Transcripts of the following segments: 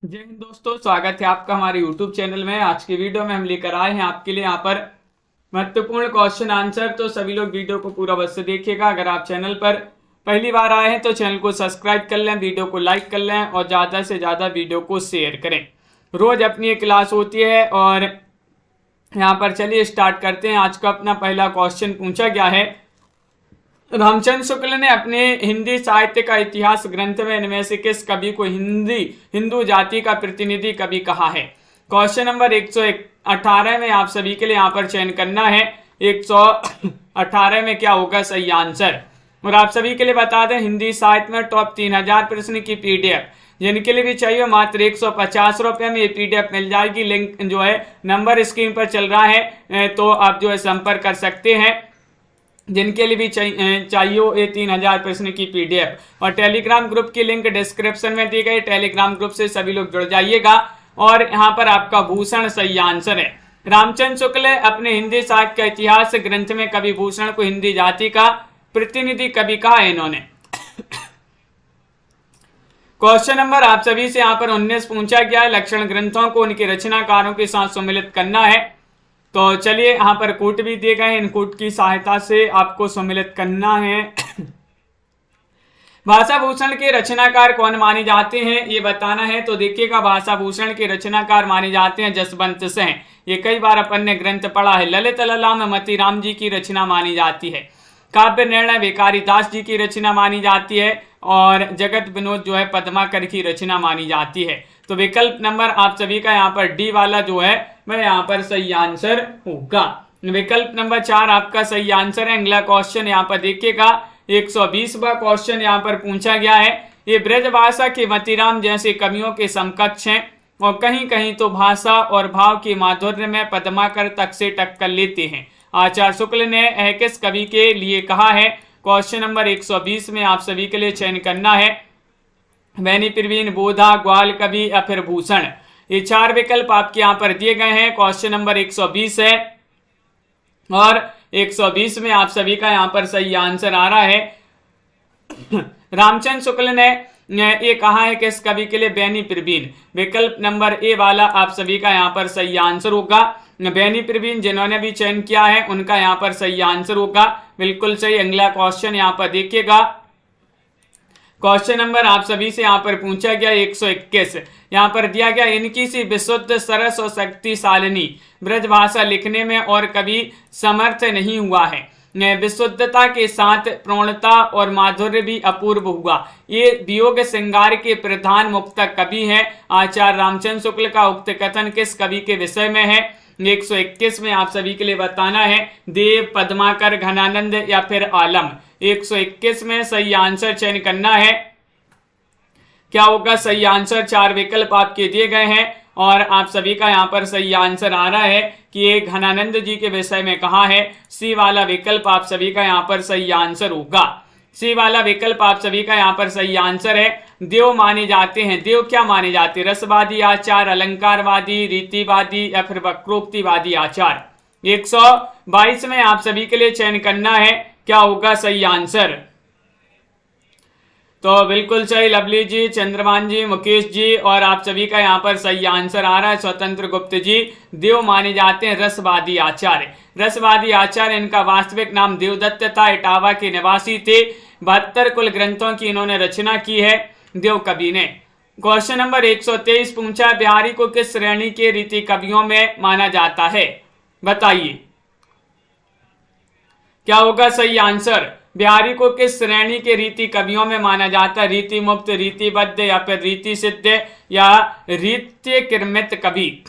जय हिंद दोस्तों, स्वागत है आपका हमारे YouTube चैनल में। आज की वीडियो में हम लेकर आए हैं आपके लिए यहाँ पर महत्वपूर्ण क्वेश्चन आंसर। तो सभी लोग वीडियो को पूरा बस से देखिएगा। अगर आप चैनल पर पहली बार आए हैं तो चैनल को सब्सक्राइब कर लें, वीडियो को लाइक कर लें और ज़्यादा से ज़्यादा वीडियो को शेयर करें। रोज़ अपनी एक क्लास होती है और यहाँ पर चलिए स्टार्ट करते हैं। आज का अपना पहला क्वेश्चन पूछा गया है, रामचंद्र शुक्ल ने अपने हिंदी साहित्य का इतिहास ग्रंथ में इनमें से किस कवि को हिंदू जाति का प्रतिनिधि कवि कहा है। क्वेश्चन नंबर 118 में आप सभी के लिए यहाँ पर चयन करना है। 118 में क्या होगा सही आंसर। और आप सभी के लिए बता दें, हिंदी साहित्य में टॉप 3000 प्रश्न की पीडीएफ जिनके लिए भी चाहिए मात्र 150 रुपये में ये पीडीएफ मिल जाएगी। लिंक जो है नंबर स्क्रीन पर चल रहा है, तो आप जो है संपर्क कर सकते हैं जिनके लिए भी चाहिए ये 3000 प्रश्न की पीडीएफ। और टेलीग्राम ग्रुप की लिंक डिस्क्रिप्शन में दी गई, टेलीग्राम ग्रुप से सभी लोग जुड़ जाइएगा। और यहाँ पर आपका भूषण सही आंसर है। रामचंद्र शुक्ल अपने हिंदी साहित्य का इतिहास ग्रंथ में कवि भूषण को हिंदी जाति का प्रतिनिधि कवि कहा है इन्होंने। क्वेश्चन नंबर आप सभी से यहाँ पर 19 पूछा गया है, लक्षण ग्रंथों को उनके रचनाकारों के साथ सम्मिलित करना है। तो चलिए यहाँ पर कूट भी दिए गए हैं, इन कूट की सहायता से आपको सम्मिलित करना है। भाषा भूषण के रचनाकार कौन माने जाते हैं ये बताना है। तो देखिएगा, भाषा भूषण के रचनाकार माने जाते हैं जसवंत सिंह। ये कई बार अपन ने ग्रंथ पढ़ा है। ललित ललाम मतीराम जी की रचना मानी जाती है। काव्य निर्णय भिखारी दास जी की रचना मानी जाती है। और जगत विनोद जो है पद्माकर की रचना मानी जाती है। तो विकल्प नंबर आप सभी का यहाँ पर डी वाला जो है वह यहाँ पर सही आंसर होगा। विकल्प नंबर 4 आपका सही आंसर है। अगला क्वेश्चन यहाँ पर देखिएगा, 120वां क्वेश्चन यहाँ पर पूछा गया है। ये ब्रज भाषा के मतीराम जैसे कवियों के समकक्ष हैं और कहीं कहीं तो भाषा और भाव के माधुर्य में पद्माकर तक से टक्कर लेते हैं। आचार्य शुक्ल ने यह किस कवि के लिए कहा है। क्वेश्चन नंबर 120 में आप सभी के लिए चयन करना है। वैनी प्रवीण, बोधा, ग्वाल कवि या फिर भूषण। ये 4 विकल्प आपके यहाँ पर दिए गए हैं। क्वेश्चन नंबर 120 है और 120 में आप सभी का यहाँ पर सही आंसर आ रहा है। रामचंद्र शुक्ल ने ये कहा है किस कवि के लिए, बैनी प्रवीण। विकल्प नंबर ए वाला आप सभी का यहाँ पर सही आंसर होगा। बैनी प्रवीण जिन्होंने भी चयन किया है उनका यहाँ पर सही आंसर होगा, बिल्कुल सही। अगला क्वेश्चन यहाँ पर देखिएगा, क्वेश्चन नंबर आप सभी से यहाँ पर पूछा गया 121। यहाँ पर दिया गया, इनकी सी विशुद्ध सरस और शक्तिशालिनी ब्रजभाषा लिखने में और कभी समर्थ नहीं हुआ है। विशुद्धता के साथ प्रौढ़ता और माधुर्य भी अपूर्व हुआ। ये वियोग श्रृंगार के प्रधान मुक्तक कवि हैं। आचार्य रामचंद्र शुक्ल का उक्त कथन किस कवि के विषय में है। 121 में आप सभी के लिए बताना है, देव, पद्माकर, घनानंद या फिर आलम। 121 में सही आंसर चयन करना है। क्या होगा सही आंसर। 4 विकल्प आपके दिए गए हैं और आप सभी का यहाँ पर सही आंसर आ रहा है कि ये घनानंद जी के विषय में कहा है। सी वाला विकल्प आप सभी का यहाँ पर सही आंसर होगा। सी वाला विकल्प आप सभी का यहाँ पर सही आंसर है। देव माने जाते हैं। देव क्या माने जाते हैं, रसवादी आचार, अलंकारवादी, रीतिवादी या फिर वक्रोक्तिवादी आचार। 122 में आप सभी के लिए चयन करना है, क्या होगा सही आंसर। तो बिल्कुल सही, लवली जी, चंद्रमान जी, मुकेश जी और आप सभी का यहाँ पर सही आंसर आ रहा है। स्वतंत्र गुप्त जी देव माने जाते हैं रसवादी आचार्य। रसवादी आचार्य इनका वास्तविक नाम देवदत्त था। इटावा के निवासी थे। 72 कुल ग्रंथों की इन्होंने रचना की है देव कवि ने। क्वेश्चन नंबर 123 पूछा, बिहारी को किस श्रेणी के रीति कवियों में माना जाता है, बताइए क्या होगा सही आंसर। बिहारी को किस श्रेणी के रीति कवियों में माना जाता है। रीति मुक्त, रीतिबद्ध या फिर रीति सिद्ध या रीत्य कृमित कवि।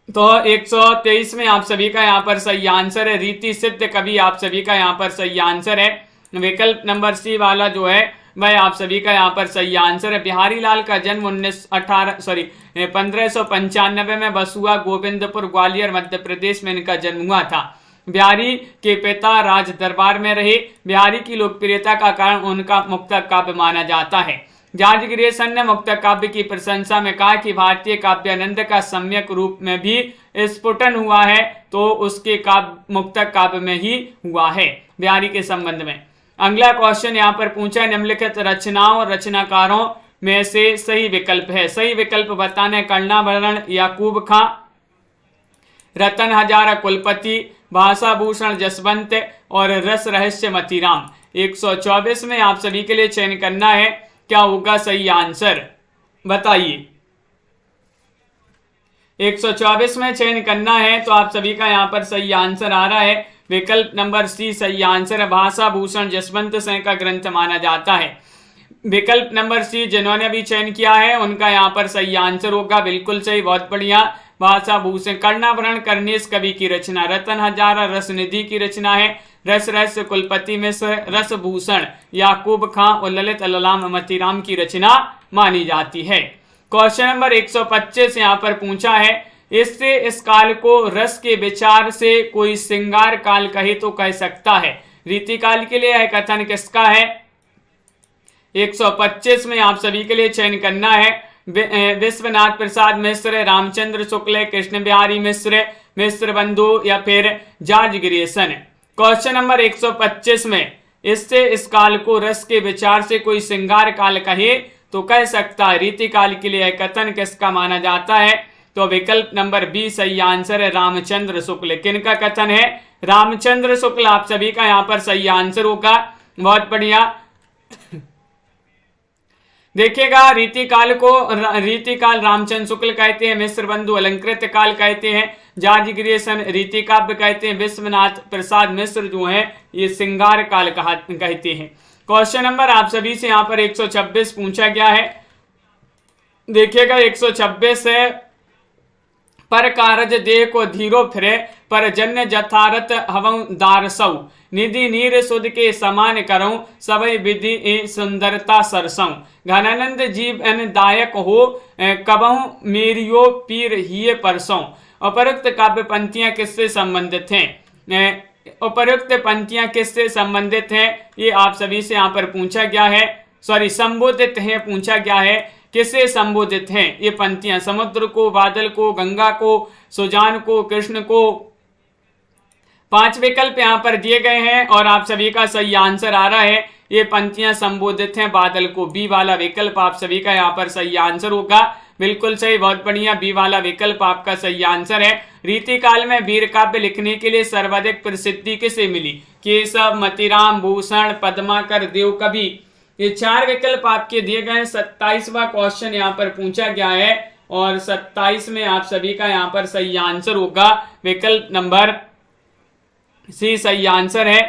तो 123 में आप सभी का यहाँ पर सही आंसर है, रीति सिद्ध कवि आप सभी का यहाँ पर सही आंसर है। विकल्प नंबर सी वाला जो है वह आप सभी का यहाँ पर सही आंसर है। बिहारी लाल का जन्म 1595 में बसुआ, गोविंदपुर, ग्वालियर, मध्य प्रदेश में इनका जन्म हुआ था। बिहारी के पिता राज दरबार में रहे। बिहारी की लोकप्रियता का कारण उनका मुक्तक काव्य माना जाता है। जॉर्ज ग्रेसन ने मुक्तक काव्य की प्रशंसा में कहा कि भारतीय काव्यानंद का सम्यक रूप में भी स्फुटन हुआ है, तो उसके काव्य मुक्तक काव्य में ही हुआ है बिहारी के संबंध में। अगला क्वेश्चन यहाँ पर पूछा, निम्नलिखित रचनाओं रचनाकारों में से सही विकल्प है? सही विकल्प बताना है कर्णाभरण याकूब खां, रतन हजारा कुलपति, भाषा भूषण जसवंत और रस रहस्य मतीराम। 124 में आप सभी के लिए चयन करना है, क्या होगा सही आंसर बताइए। 124 में चयन करना है तो आप सभी का यहाँ पर सही आंसर आ रहा है विकल्प नंबर सी सही आंसर है। भाषा भूषण जसवंत सिंह का ग्रंथ माना जाता है। विकल्प नंबर सी जिन्होंने भी चयन किया है उनका यहाँ पर सही आंसर होगा, बिल्कुल सही, बहुत बढ़िया। भाषा भूषण कर्णाभरण कर्णेश कवि की रचना, रतन हजारा रसनिधि की रचना है, रस रहस्य कुलपति मिश्र, रस भूषण याकूब खां और ललित अललाम मतीराम की रचना मानी जाती है। क्वेश्चन नंबर 125 यहाँ पर पूछा है, इससे इस काल को रस के विचार से कोई श्रृंगार काल कहे तो कह सकता है। रीति काल के लिए यह कथन किसका है? 125 में आप सभी के लिए चयन करना है विश्वनाथ प्रसाद मिश्र, रामचंद्र शुक्ल, कृष्ण बिहारी मिश्र, मिश्र बंधु या फिर जॉर्ज ग्रियर्सन। क्वेश्चन नंबर 125 में इससे इस काल को रस के विचार से कोई श्रृंगार काल कहे तो कह सकता है। रीति काल के लिए कथन किसका माना जाता है? तो विकल्प नंबर बी सही आंसर है, रामचंद्र शुक्ल। किनका कथन है? रामचंद्र शुक्ल। आप सभी का यहाँ पर सही आंसर होगा, बहुत बढ़िया। देखिएगा रीतिकाल को रीतिकाल रामचंद्र शुक्ल कहते हैं, मिश्र बंधु अलंकृत काल कहते हैं, जॉर्ज ग्रियर्सन रीति काव्य कहते हैं, विश्वनाथ प्रसाद मिश्र जो हैं ये श्रृंगार काल कहते हैं। क्वेश्चन नंबर आप सभी से यहाँ पर 126 पूछा गया है। देखिएगा 126 है, पर कारज देह को धीरो फिरे, पर जन्य जथारथ हवं दारसौ, निधि नीर सुध के समान करऊं, सबई विधि सुंदरता सरसों, घनानंद जीवन दायक हो, कबहू मेरियो पीर हिये परसों। उपरोक्त काव्य पंक्तियां किससे संबंधित हैं? उपरोक्त पंक्तियां किससे संबंधित हैं? ये आप सभी से यहाँ पर पूछा गया है, संबोधित है, पूछा गया है किससे संबोधित हैं ये पंक्तियां? समुद्र को, बादल को, गंगा को, सुजान को, कृष्ण को। 5 विकल्प यहाँ पर दिए गए हैं और आप सभी का सही आंसर आ रहा है ये पंक्तियां संबोधित हैं बादल को। बी वाला विकल्प आप सभी का यहाँ पर सही आंसर होगा, बिल्कुल सही, बहुत बढ़िया। बी वाला विकल्प आपका सही आंसर है। रीतिकाल में वीर काव्य लिखने के लिए सर्वाधिक प्रसिद्धि किसे मिली? केशव, मतीराम, भूषण, पद्माकर, देवकवि। ये 4 विकल्प आपके दिए गए हैं। 27वां क्वेश्चन यहाँ पर पूछा गया है और 27 में आप सभी का यहाँ पर सही आंसर होगा विकल्प नंबर सी सही आंसर है,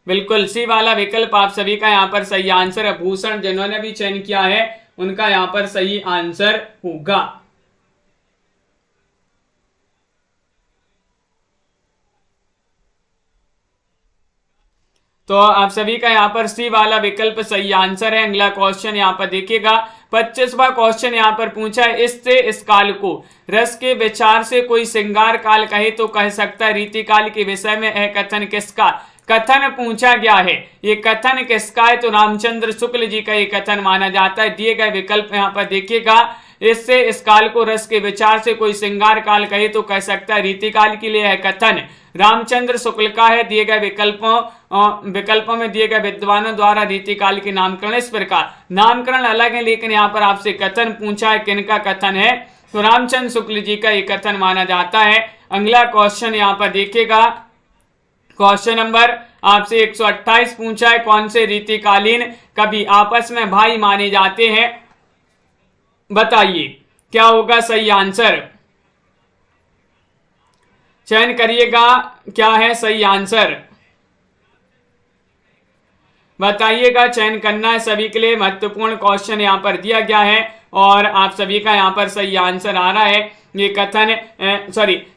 बिल्कुल सी वाला विकल्प आप सभी का यहाँ पर सही आंसर है। भूषण जिन्होंने भी चयन किया है उनका यहाँ पर सही आंसर होगा। तो आप सभी का यहाँ पर सी वाला विकल्प सही आंसर है। अगला क्वेश्चन यहाँ पर देखिएगा 25वां क्वेश्चन यहाँ पर पूछा है, इससे इस काल को रस के विचार से कोई श्रृंगार काल कहे तो कह सकता है। रीति काल के विषय में यह कथन किसका कथन पूछा गया है? ये कथन किसका है? तो रामचंद्र शुक्ल जी का ये कथन माना जाता है। दिए गए विकल्प यहाँ पर देखिएगा, इससे इस काल को रस के विचार से कोई श्रृंगार काल कहे तो कह सकता है। रीति काल के लिए यह कथन रामचंद्र शुक्ल का है। दिए गए विकल्पों में दिए गए विद्वानों द्वारा रीति काल के नामकरण इस प्रकार। नामकरण अलग है लेकिन यहाँ पर आपसे कथन पूछा है, किनका कथन है? तो रामचंद्र शुक्ल जी का ये कथन माना जाता है। अगला क्वेश्चन यहाँ पर देखिएगा, क्वेश्चन नंबर आपसे 128 पूछा है, कौन से रीतिकालीन कवि आपस में भाई माने जाते हैं? बताइए क्या होगा सही आंसर, चयन करिएगा, क्या है सही आंसर बताइएगा। चयन करना है सभी के लिए, महत्वपूर्ण क्वेश्चन यहाँ पर दिया गया है और आप सभी का यहाँ पर सही आंसर आ रहा है। ये कथन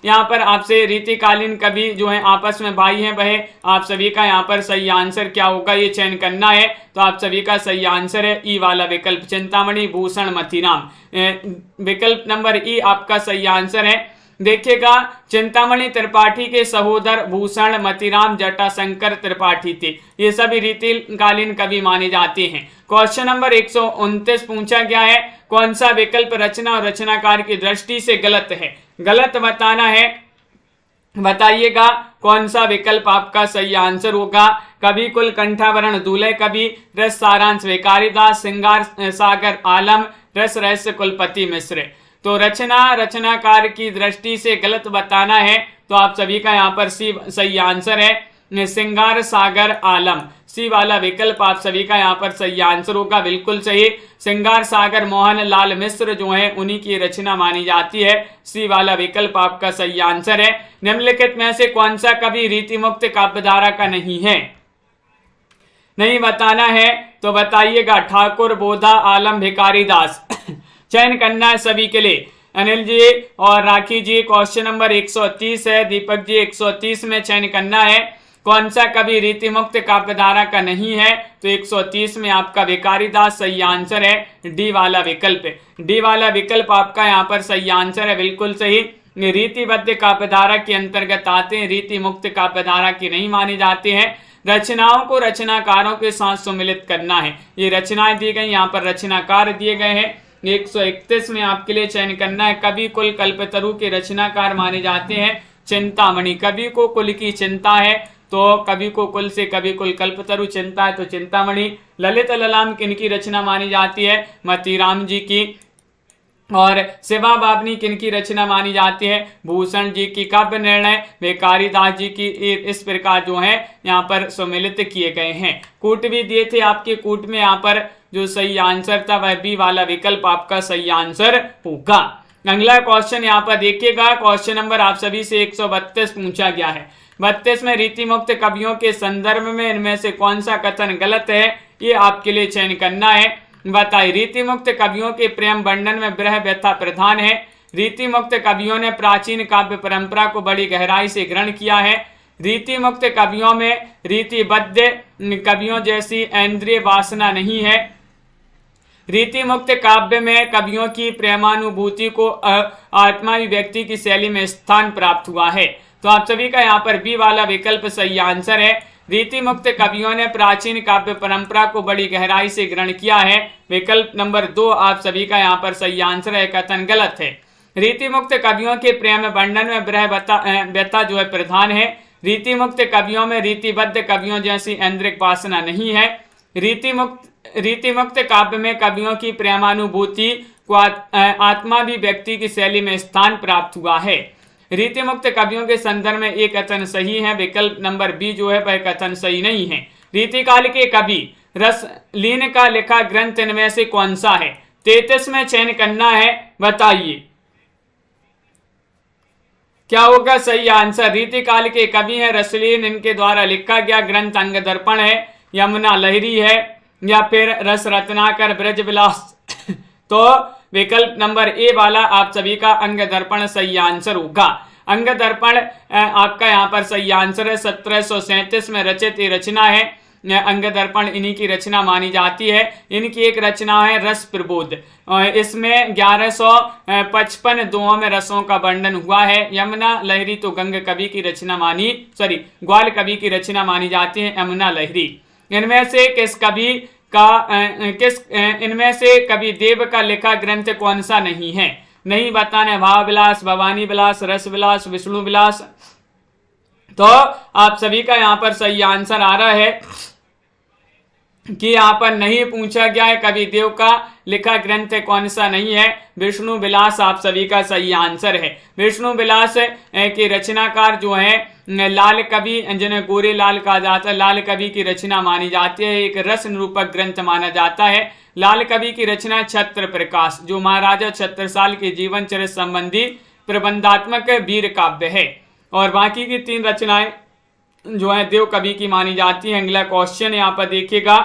यहाँ पर आपसे रीतिकालीन कवि जो है आपस में भाई हैं वह आप सभी का यहाँ पर सही आंसर क्या होगा ये चयन करना है। तो आप सभी का सही आंसर है ई वाला विकल्प, चिंतामणि, भूषण, मतीराम। विकल्प नंबर ई आपका सही आंसर है। देखिएगा चिंतामणि त्रिपाठी के सहोदर भूषण, मतीराम, जटाशंकर त्रिपाठी थे। ये सभी रीतिकालीन कवि माने जाते हैं। क्वेश्चन नंबर 129 पूछा गया है, कौन सा विकल्प रचना और रचनाकार की दृष्टि से गलत है? गलत बताना है, बताइएगा कौन सा विकल्प आपका सही आंसर होगा। कवि कुल कंठावरण दूल्हे कवि, रस सारांश भिखारीदास, श्रृंगार सागर आलम, रस रहस्य कुलपति मिश्र। तो रचनाकार की दृष्टि से गलत बताना है तो आप सभी का यहाँ पर सी सही आंसर है, श्रृंगार सागर आलम। सी वाला विकल्प आप सभी का यहाँ पर सही आंसर होगा, बिल्कुल सही। श्रृंगार सागर मोहन लाल मिश्र जो है उन्हीं की रचना मानी जाती है। सी वाला विकल्प आपका सही आंसर है। निम्नलिखित में से कौन सा कवि रीतिमुक्त काव्यधारा का नहीं है? नहीं बताना है तो बताइएगा। ठाकुर, बोधा, आलम, भिखारीदास। चयन करना है सभी के लिए। अनिल जी और राखी जी क्वेश्चन नंबर 130 है, दीपक जी 130 में चयन करना है कौन सा कवि रीतिमुक्त काव्यधारा का नहीं है। तो 130 में आपका भिखारीदास सही आंसर है। डी वाला विकल्प, डी वाला विकल्प आपका यहाँ पर सही आंसर है, बिल्कुल सही। रीतिबद्ध काव्यधारा के अंतर्गत आते हैं, रीति मुक्त काव्यधारा की नहीं मानी जाती है। रचनाओं को रचनाकारों के साथ सम्मिलित करना है। ये रचनाएं दी गई, यहाँ पर रचनाकार दिए गए हैं। 131 में आपके लिए चयन करना है। कवि कुल कल्पतरु के रचनाकार माने जाते हैं चिंतामणि। कवि को कुल की चिंता है तो कवि को कुल से कवि कुल कल्पतरु चिंता है तो चिंतामणि। ललित ललाम किनकी रचना मानी जाती है? मतीराम जी की। और शिवा बाबनी किनकी रचना मानी जाती है? भूषण जी की। काव्य निर्णय भिखारीदास जी की। इस प्रकार जो है यहाँ पर सम्मिलित किए गए हैं। कूट भी दिए थे आपके, कूट में यहाँ पर जो सही आंसर था वह बी वाला विकल्प आपका सही आंसर होगा। अगला क्वेश्चन यहाँ पर देखिएगा। क्वेश्चन नंबर आप सभी से 132 पूछा गया है। 32 में रीतिमुक्त कवियों के संदर्भ में इनमें से कौन सा कथन गलत है, ये आपके लिए चयन करना है। बताइए। रीतिमुक्त कवियों के प्रेम वर्णन में विरह व्यथा प्रधान है। रीतिमुक्त कवियों ने प्राचीन काव्य परंपरा को बड़ी गहराई से ग्रहण किया है। रीतिमुक्त कवियों में रीतिबद्ध कवियों जैसी इंद्रिय वासना नहीं है। रीतिमुक्त काव्य में कवियों की प्रेमानुभूति को आत्मा व्यक्ति की शैली में स्थान प्राप्त हुआ है। तो आप सभी का यहाँ पर बी वाला विकल्प सही आंसर है। रीतिमुक्त कवियों ने प्राचीन काव्य परंपरा को बड़ी गहराई से ग्रहण किया है। विकल्प नंबर 2 आप सभी का यहाँ पर सही आंसर है, कथन गलत है। रीतिमुक्त कवियों के प्रेम वर्णन में विरह व्यथा जो है प्रधान है। रीतिमुक्त कवियों में रीतिबद्ध कवियों जैसी ऐन्द्रिक वासना नहीं है। रीतिमुक्त काव्य में कवियों की प्रेमानुभूति को आत्मा भी व्यक्ति की शैली में स्थान प्राप्त हुआ है। रीतिमुक्त कवियों के संदर्भ में एक कथन सही है। विकल्प नंबर बी जो है वह कथन सही नहीं है। रीतिकाल के कवि रसलीन का लिखा ग्रंथ इनमें से कौन सा है? 33 में चयन करना है, बताइए क्या होगा सही आंसर। रीतिकाल के कवि है रसलीन, इनके द्वारा लिखा गया ग्रंथ अंग दर्पण है, यमुना लहरी है या फिर रस रत्नाकर ब्रज विलास। तो विकल्प नंबर ए वाला आप सभी का अंग दर्पण सही आंसर होगा। अंग दर्पण आपका यहाँ पर सही आंसर है। 1737 में रचित ये रचना है। अंग दर्पण इन्हीं की रचना मानी जाती है। इनकी एक रचना है रस प्रबोध। इसमें 1155 दोहों में रसों का वर्णन हुआ है। यमुना लहरी तो ग्वाल कवि की रचना मानी जाती है यमुना लहरी। इनमें से कवि देव का लिखा ग्रंथ कौन सा नहीं है? नहीं बताने। भाव विलास, भवानी विलास, रस विलास, विष्णु विलास। तो आप सभी का यहाँ पर सही आंसर आ रहा है कि यहाँ पर नहीं पूछा गया है कवि देव का लिखा ग्रंथ कौन सा नहीं है। विष्णु विलास आप सभी का सही आंसर है। विष्णु विलास के रचनाकार जो है लाल कवि, जिन्हें गोरे लाल कहा जाता है, लाल कवि की रचना मानी जाती है। एक रस निरूपक ग्रंथ माना जाता है। लाल कवि की रचना छत्र प्रकाश, जो महाराजा छत्रसाल के जीवन चरित्र संबंधी प्रबंधात्मक वीर काव्य है। और बाकी की 3 रचनाएं जो है देव कवि की मानी जाती है। अगला क्वेश्चन यहाँ पर देखिएगा।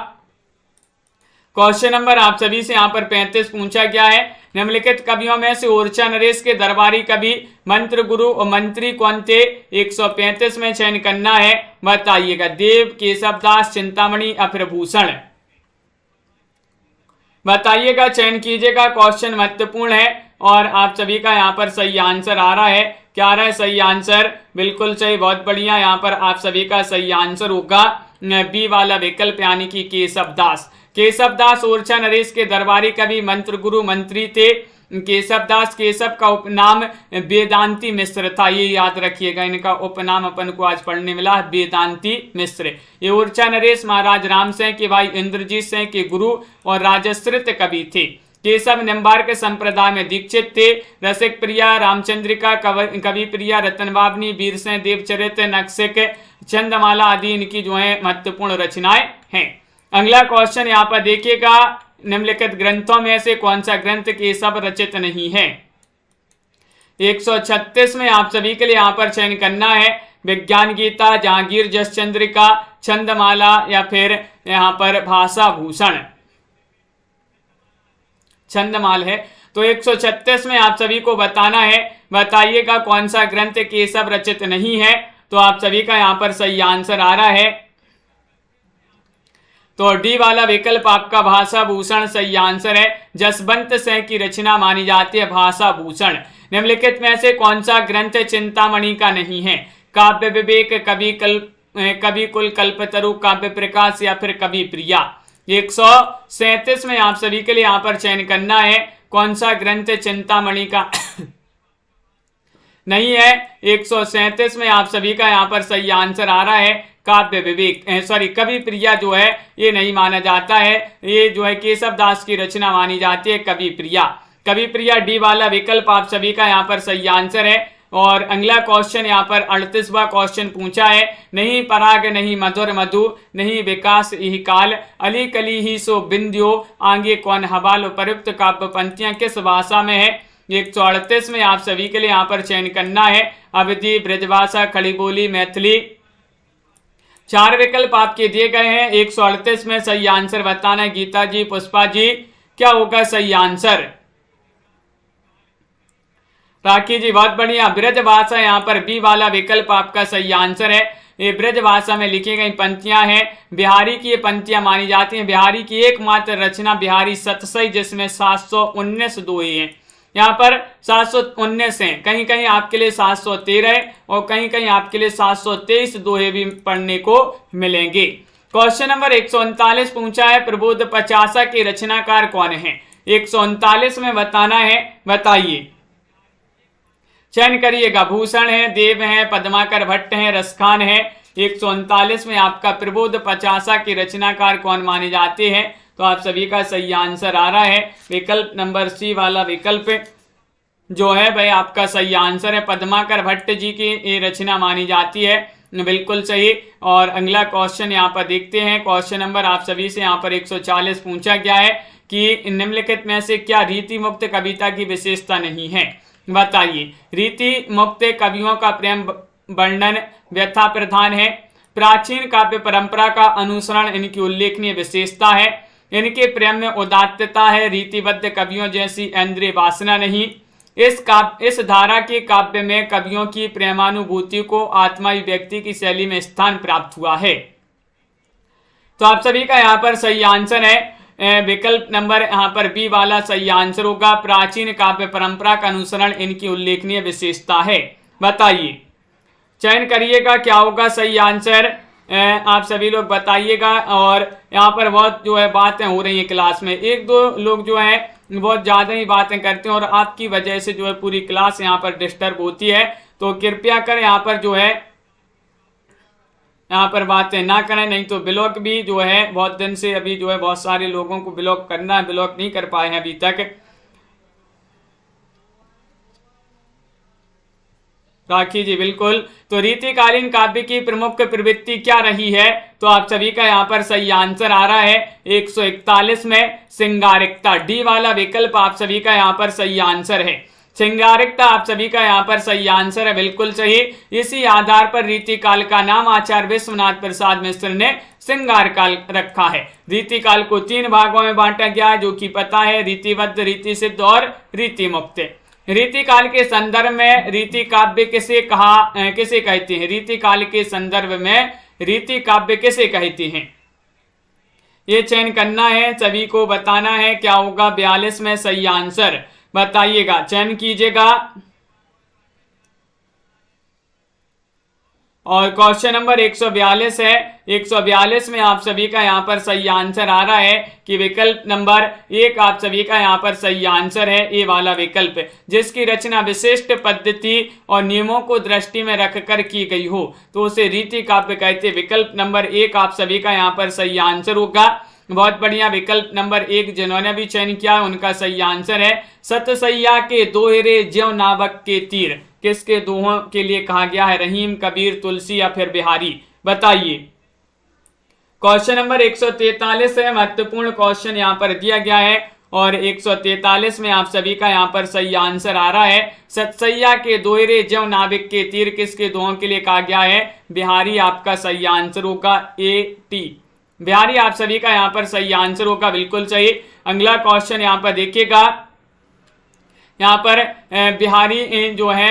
क्वेश्चन नंबर आप सभी से यहाँ पर 35 पूछा गया है। निम्नलिखित कवियों में से ओरछा नरेश के दरबारी कवि, मंत्र गुरु और मंत्री कौन थे? 135 में चयन करना है, बताइएगा। देव, केशवदास, चिंतामणि या फिर भूषण, बताइएगा, चयन कीजिएगा। क्वेश्चन महत्वपूर्ण है और आप सभी का यहाँ पर सही आंसर आ रहा है। क्या आ रहा है सही आंसर? बिल्कुल सही, बहुत बढ़िया। यहाँ पर आप सभी का सही आंसर होगा बी वाला विकल्प, यानी कि केशवदास। केशवदास ओरछा नरेश के दरबारी कवि, मंत्र गुरु, मंत्री थे। केशवदास। केशव का उपनाम वेदांती मिश्र था, ये याद रखिएगा, इनका उपनाम अपन को आज पढ़ने मिला वेदांती मिश्र। ये ऊर्चा नरेश महाराज राम सिंह के भाई इंद्रजीत सिंह के गुरु और राजश्रित कवि थे। केशव निम्बार्क संप्रदाय में दीक्षित थे। रसिक प्रिया, रामचंद्रिका, कवि प्रिया, रतनबावनी, वीर सिंह, देवचरित, नक्सिक, चंदमाला आदि इनकी जो है महत्वपूर्ण रचनाएं हैं। अगला क्वेश्चन यहाँ पर देखिएगा, निम्नलिखित ग्रंथों में से कौन सा ग्रंथ केशव रचित नहीं है। 136 में आप सभी के लिए यहाँ पर चयन करना है विज्ञान गीता, जहांगीर जस चंद्रिका, छंदमाला या फिर यहाँ पर भाषा भूषण। छंदमाल है। तो 136 में आप सभी को बताना है, बताइएगा कौन सा ग्रंथ केशव रचित नहीं है। तो आप सभी का यहाँ पर सही आंसर आ रहा है, तो डी वाला विकल्प आपका भाषा भूषण सही आंसर है। जसवंत सिंह की रचना मानी जाती है भाषा भूषण। निम्नलिखित में से कौन सा ग्रंथ चिंतामणि का नहीं है। काव्य विवेक, कवि कुल, कल्पतरु, काव्य प्रकाश या फिर कवि प्रिया। 137 में आप सभी के लिए यहाँ पर चयन करना है कौन सा ग्रंथ चिंतामणि का नहीं है। 137 में आप सभी का यहाँ पर सही आंसर आ रहा है काव्य विवेक, कवि प्रिया जो है ये नहीं माना जाता है, ये जो है केशव दास की रचना मानी जाती है कवि प्रिया। कवि प्रिया डी वाला विकल्प आप सभी का यहाँ पर सही आंसर है। और अगला क्वेश्चन यहाँ पर 38वां क्वेश्चन पूछा है, नहीं पराग नहीं मधुर मधु, नहीं विकास यही काल, अली कली ही सो बिंदियो, आगे कौन हवाल। उपयुक्त काव्य पंक्तियां किस भाषा में है। 138 में आप सभी के लिए यहाँ पर चयन करना है अवधी, ब्रजभाषा, खड़ी बोली, मैथिली। 4 विकल्प आपके दिए गए हैं। 138 में सही आंसर बताना है गीता जी, पुष्पा जी, क्या होगा सही आंसर। राखी जी बहुत बढ़िया। ब्रज भाषा यहाँ पर बी वाला विकल्प आपका सही आंसर है। ये ब्रज भाषा में लिखी गई पंक्तियां हैं, बिहारी की ये पंक्तियां मानी जाती हैं। बिहारी की एकमात्र रचना बिहारी सतसई, जिसमें 719 दोहे हैं। यहाँ पर 719 हैं, कहीं कहीं आपके लिए 713 है और कहीं कहीं आपके लिए 723 दोहे भी पढ़ने को मिलेंगे। क्वेश्चन नंबर 139 पूछा है, प्रबोध पचासा के रचनाकार कौन है। 139 में बताना है, बताइए, चयन करिएगा। भूषण है, देव है, पद्माकर भट्ट है, रसखान है। 139 में आपका प्रबोध पचासा के रचनाकार कौन माने जाते हैं। तो आप सभी का सही आंसर आ रहा है विकल्प नंबर सी वाला विकल्प जो है भाई आपका सही आंसर है। पद्माकर भट्ट जी की ये रचना मानी जाती है, बिल्कुल सही। और अगला क्वेश्चन यहाँ पर देखते हैं। क्वेश्चन नंबर आप सभी से यहाँ पर 140 पूछा गया है कि निम्नलिखित में से क्या रीति मुक्त कविता की विशेषता नहीं है। बताइए। रीति मुक्त कवियों का प्रेम वर्णन व्यथा प्रधान है। प्राचीन काव्य परंपरा का अनुसरण इनकी उल्लेखनीय विशेषता है। इनके प्रेम में उदात्तता है। रीतिबद्ध कवियों जैसी इंद्रिय वासना नहीं। इस धारा के काव्य में कवियों की प्रेमानुभूति को आत्मा व्यक्ति की शैली में स्थान प्राप्त हुआ है। तो आप सभी का यहाँ पर सही आंसर है विकल्प नंबर यहाँ पर बी वाला सही आंसर होगा। प्राचीन काव्य परंपरा का अनुसरण इनकी उल्लेखनीय विशेषता है। बताइए, चयन करिएगा क्या होगा सही आंसर। आप सभी लोग बताइएगा। और यहाँ पर बहुत जो है बातें हो रही है क्लास में, एक दो लोग जो है बहुत ज़्यादा ही बातें करते हैं और आपकी वजह से जो है पूरी क्लास यहाँ पर डिस्टर्ब होती है। तो कृपया कर यहाँ पर जो है यहाँ पर बातें ना करें, नहीं तो ब्लॉक भी जो है बहुत दिन से अभी जो है बहुत सारे लोगों को ब्लॉक करना है, ब्लॉक नहीं कर पाए हैं अभी तक। राखी जी बिल्कुल। तो रीतिकालीन काव्य की प्रमुख प्रवृत्ति क्या रही है। तो आप सभी का यहाँ पर सही आंसर आ रहा है 141 में श्रृंगारिकता। डी वाला विकल्प आप सभी का यहाँ पर सही आंसर है। श्रृंगारिकता आप सभी का यहाँ पर सही आंसर है, बिल्कुल सही। इसी आधार पर रीतिकाल का नाम आचार्य विश्वनाथ प्रसाद मिश्र ने श्रृंगार काल रखा है। रीतिकाल को 3 भागों में बांटा गया है, जो कि पता है, रीतिबद्ध, रीति सिद्ध और रीति मुक्त। रीतिकाल के संदर्भ में रीति काव्य किसे कहते हैं। रीतिकाल के संदर्भ में रीति काव्य किसे कहते हैं, ये चयन करना है, सभी को बताना है क्या होगा 42 में सही आंसर। बताइएगा, चयन कीजिएगा। और क्वेश्चन नंबर 142 है। 142 में आप सभी का यहाँ पर सही आंसर आ रहा है कि विकल्प नंबर 1 आप सभी का यहाँ पर सही आंसर है, ए वाला विकल्प, जिसकी रचना विशिष्ट पद्धति और नियमों को दृष्टि में रखकर की गई हो तो उसे रीति काव्य कहते। विकल्प नंबर 1 आप सभी का यहाँ पर सही आंसर होगा। बहुत बढ़िया। विकल्प नंबर 1 जिन्होंने भी चयन किया है उनका सही आंसर है सतसैया के दोहरे ज्यों नावक के तीर। किसके दोहों के लिए कहा गया है? रहीम, कबीर, तुलसी या फिर बिहारी? बताइए। क्वेश्चन नंबर 143 है, महत्वपूर्ण क्वेश्चन यहाँ पर दिया गया है और 143 में आप सभी का यहाँ पर सही आंसर आ रहा है सतसैया के दोहरे ज्यों नाविक के तीर। किसके दोहों के लिए कहा गया है? बिहारी आपका सही आंसर होगा, ए टी। बिहारी आप सभी का यहाँ पर सही आंसर होगा, बिल्कुल सही। अगला क्वेश्चन यहाँ पर देखिएगा, यहाँ पर बिहारी जो है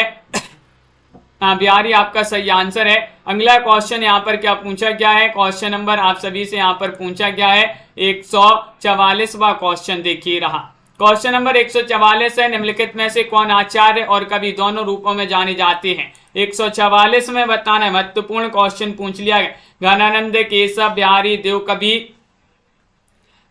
बिहारी आपका सही आंसर है। अगला क्वेश्चन यहाँ पर क्या पूछा गया है? क्वेश्चन नंबर आप सभी से यहाँ पर पूछा गया है 144वां क्वेश्चन देखिए रहा। क्वेश्चन नंबर 144 है, निम्नलिखित में से कौन आचार्य और कवि दोनों रूपों में जाने जाते हैं? 144 में बताना है, महत्वपूर्ण क्वेश्चन पूछ लिया गया। घनानंद, केशव, बिहारी, देव, कवि।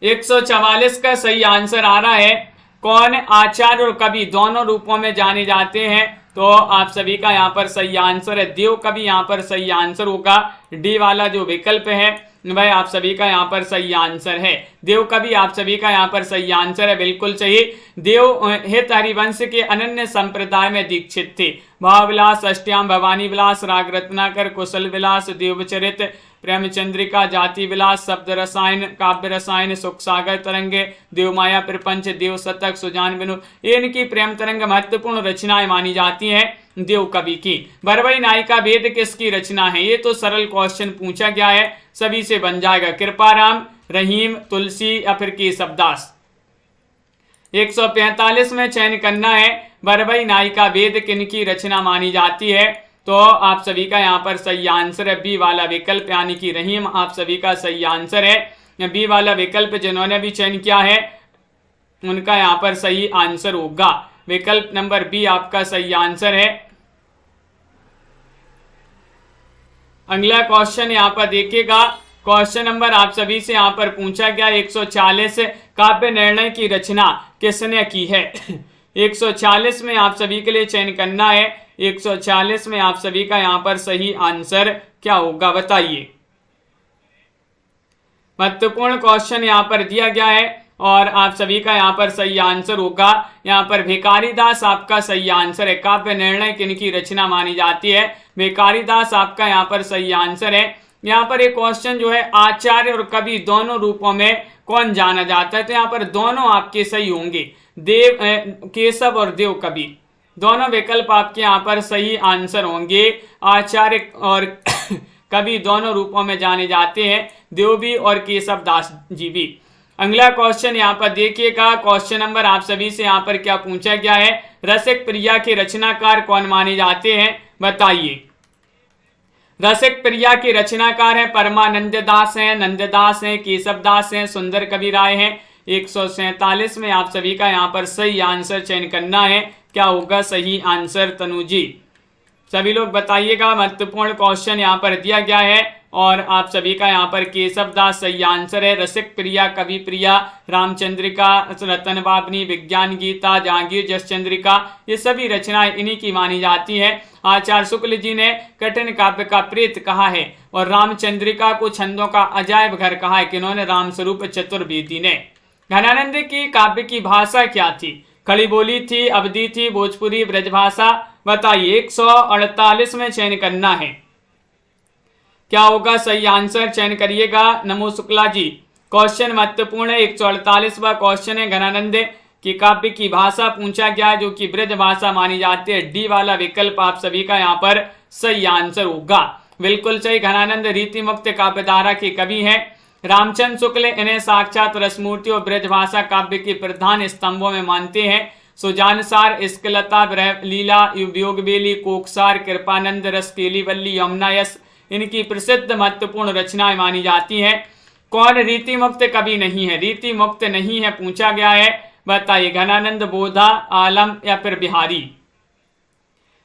144 का सही आंसर आ रहा है कौन आचार्य और कवि दोनों रूपों में जाने जाते हैं? तो आप सभी का यहाँ पर सही आंसर है देव कवि, यहाँ पर सही आंसर होगा। डी वाला जो विकल्प है वह आप सभी का यहाँ पर सही आंसर है। देव कवि आप सभी का यहाँ पर सही आंसर है, बिल्कुल सही। देव हित हरिवंश के अनन्य संप्रदाय में दीक्षित थे। भावविलास, अष्टयाम, भवानी विलास, राग रत्नाकर, कुशल विलास, देवचरित, प्रेमचंद्रिका, जाति विलास, शब्द रसायन, काव्य रसायन, सुख सागर तरंगे, देवमाया प्रपंच, देव शतक, सुजान विनोद। इनकी प्रेम तरंग महत्वपूर्ण रचनाएं मानी जाती हैं देव कवि की। बरवई नायिका वेद किसकी रचना है? ये तो सरल क्वेश्चन पूछा गया है, सभी से बन जाएगा। कृपाराम, रहीम, तुलसी या फिर केशवदास। 145 में चयन करना है बरवई नायिका वेद किनकी रचना मानी जाती है? तो आप सभी का यहाँ पर सही आंसर है बी वाला विकल्प, यानी कि रहीम आप सभी का सही आंसर है। बी वाला विकल्प जिन्होंने भी चयन किया है उनका यहाँ पर सही आंसर होगा। विकल्प नंबर बी आपका सही आंसर है। अगला क्वेश्चन यहाँ पर देखिएगा, क्वेश्चन नंबर आप सभी से यहाँ पर पूछा गया 140 काव्य निर्णय की रचना किसने की है? 140 में आप सभी के लिए चयन करना है। 140 में आप सभी का यहाँ पर सही आंसर क्या होगा? बताइए। महत्वपूर्ण क्वेश्चन यहाँ पर दिया गया है और आप सभी का यहाँ पर सही आंसर होगा। यहाँ पर भिखारी दास आपका सही आंसर है। काव्य निर्णय किनकी रचना मानी जाती है? भिखारी दास आपका यहाँ पर सही आंसर है। यहाँ पर एक क्वेश्चन जो है आचार्य और कवि दोनों रूपों में कौन जाना जाता है? तो यहाँ पर दोनों आपके सही होंगे, देव केशव और देव कवि, दोनों विकल्प आपके यहाँ पर सही आंसर होंगे। आचार्य और कवि दोनों रूपों में जाने जाते हैं, देव भी और केशव दास जी भी। अगला क्वेश्चन यहाँ पर देखिएगा, क्वेश्चन नंबर आप सभी से यहाँ पर क्या पूछा गया है? रसिक प्रिया के रचनाकार कौन माने जाते हैं? बताइए। रसिक प्रिया के रचनाकार हैं परमानंद दास हैं, नंददास हैं, केशव दास हैं, सुंदर कवि राय हैं। 147 में आप सभी का यहाँ पर सही आंसर चयन करना है, क्या होगा सही आंसर? तनु जी सभी लोग बताइएगा। महत्वपूर्ण क्वेश्चन यहाँ पर दिया गया है और आप सभी का यहाँ पर केशव दास सही आंसर है। रसिक प्रिया, कवि प्रिया, रामचंद्रिका, रतन बाबनी, विज्ञान गीता, जहांगीर जसचंद्रिका, ये सभी रचनाएं इन्हीं की मानी जाती हैं। आचार्य शुक्ल जी ने कठिन काव्य का प्रेत कहा है और रामचंद्रिका को छंदों का अजायब घर कहा है। किन्होंने? रामस्वरूप चतुर्वेदी ने। घनानंद की काव्य की भाषा क्या थी? खड़ी बोली थी, अवधी थी, भोजपुरी, ब्रजभाषा? बताइए। 148 में चयन करना है, क्या होगा सही आंसर? चयन करिएगा। नमो शुक्ला जी। क्वेश्चन महत्वपूर्ण है, 148वां क्वेश्चन है। घनानंद की काव्य की भाषा पूछा गया जो कि ब्रज भाषा मानी जाती है। डी वाला विकल्प आप सभी का यहाँ पर सही आंसर होगा, बिल्कुल सही। घनानंद रीति मुक्त काव्यधारा के कवि हैं। रामचंद्र शुक्ल इन्हें साक्षात रसमूर्ति और ब्रजभाषा काव्य के प्रधान स्तंभों में मानते हैं। सुजानसार, इस्कलता, लीला, वियोगबेली, कोकसार, कृपानंद, रसकेली वल्ली, यमुनायस इनकी प्रसिद्ध महत्वपूर्ण रचनाएं मानी जाती हैं। कौन रीति मुक्त कवि नहीं है? रीति मुक्त नहीं है पूछा गया है, बताइए। घनानंद, बोधा, आलम या फिर बिहारी?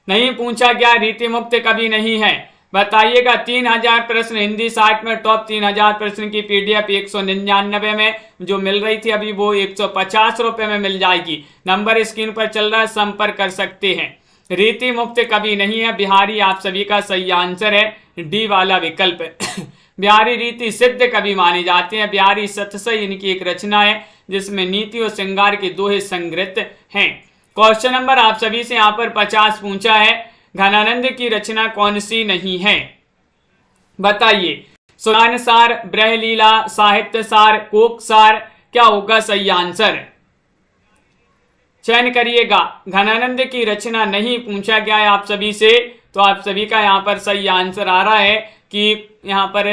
नहीं पूछा गया रीति मुक्त कवि नहीं है, बताइएगा। 3000 प्रश्न हिंदी साहित्य में टॉप 3000 प्रश्न की पीडीएफ 199 में जो मिल रही थी अभी वो 150 रुपए में मिल जाएगी। नंबर स्क्रीन पर चल रहा है, संपर्क कर सकते हैं। रीति मुक्त कवि नहीं है बिहारी, आप सभी का सही आंसर है डी वाला विकल्प। बिहारी रीति सिद्ध कवि माने जाते हैं। बिहारी सतसई इनकी एक रचना है जिसमें नीति और श्रृंगार के दोहे संग्रहित हैं। क्वेश्चन नंबर आप सभी से यहाँ पर 50 पूछा है। घनानंद की रचना कौन सी नहीं है, बताइए। सुरान सार, ब्रहलीला, साहित्य सार, कोक सार, क्या होगा सही आंसर? चयन करिएगा। घनानंद की रचना नहीं पूछा गया है आप सभी से, तो आप सभी का यहाँ पर सही आंसर आ रहा है कि यहाँ पर